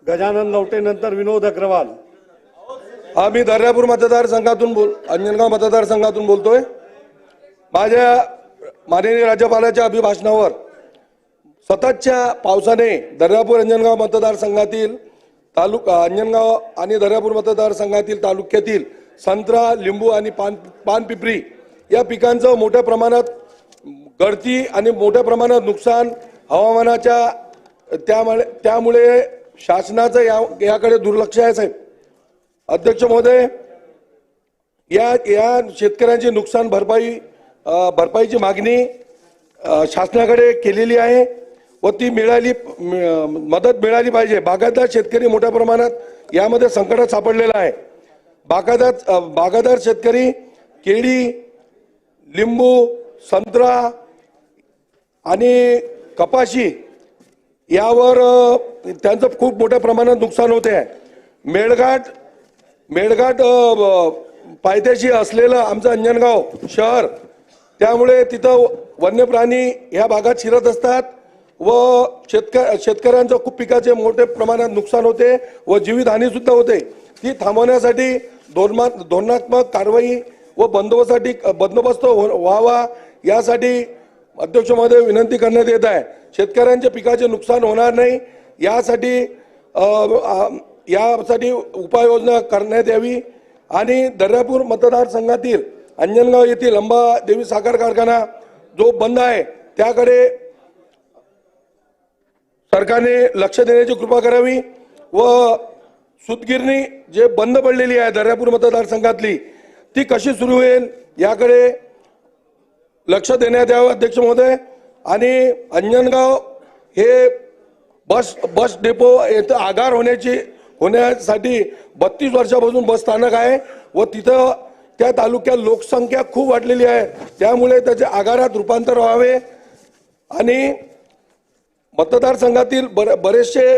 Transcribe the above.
गजानन लवटे नंतर विनोद अग्रवाल। आम्ही दर्यापूर मतदारसंघातून अंजनगाव मतदारसंघातून बोलतोय। माझ्या माननीय राज्यपालाच्या अभिभाषणावर सततच्या पावसाने दर्यापूर अंजनगाव मतदारसंघातील अंजनगाव आणि दर्यापूर मतदारसंघातील तालुक्यातील संत्रा, लिंबू आणि पानपिपरी या पिकांचं मोठ्या प्रमाणात गळती आणि मोठ्या प्रमाणात नुकसान हवामानाच्या त्यामुळे शासनाचं याकडे दुर्लक्ष आहे साहेब। अध्यक्ष महोदय, या शेतकऱ्यांची नुकसान भरपाईची मागणी शासनाकडे केलेली आहे व ती मदत मिळाली पाहिजे। बागायतदार शेतकरी मोठ्या प्रमाणात यामध्ये संकटात सापडलेला आहे। बागायतदार शेतकरी केळी, लिंबू, संत्रा आणि कपाशी यावर त्यांचं खूप मोठ्या प्रमाणात नुकसान होते आहे। मेळघाट पायथ्याशी असलेलं आमचं अंजनगाव शहर, त्यामुळे तिथं वन्य प्राणी या भागात शिरत असतात व शेतकऱ्यांचं खूप पिकाचे मोठ्या प्रमाणात नुकसान होते व जीवितहानी सुद्धा होते। ती थांबवण्यासाठी धोरणात्मक कारवाई व बंदोबस्त व्हावा यासाठी अध्यक्ष महोदय विनंती करण्यात येत आहे। शेतकऱ्यांच्या पिकाचे नुकसान होणार नाही यासाठी उपाययोजना करण्यात यावी आणि दर्यापूर मतदारसंघातील अंजनगाव येथील अंबादेवी साखर कारखाना जो बंद आहे त्याकडे सरकारने लक्ष देण्याची कृपा करावी व सूतगिरणी जे बंद पडलेली आहे दर्यापूर मतदारसंघातली ती कशी सुरू होईल याकडे लक्ष देण्यात यावं अध्यक्ष महोदय। आणि अंजनगाव हे बस डेपो येथे आगार होण्यासाठी 32 वर्षापासून बस स्थानक आहे व तिथं त्या तालुक्यात लोकसंख्या खूप वाढलेली आहे, त्यामुळे त्याचे आगारात रूपांतर व्हावे आणि मतदारसंघातील बरेचसे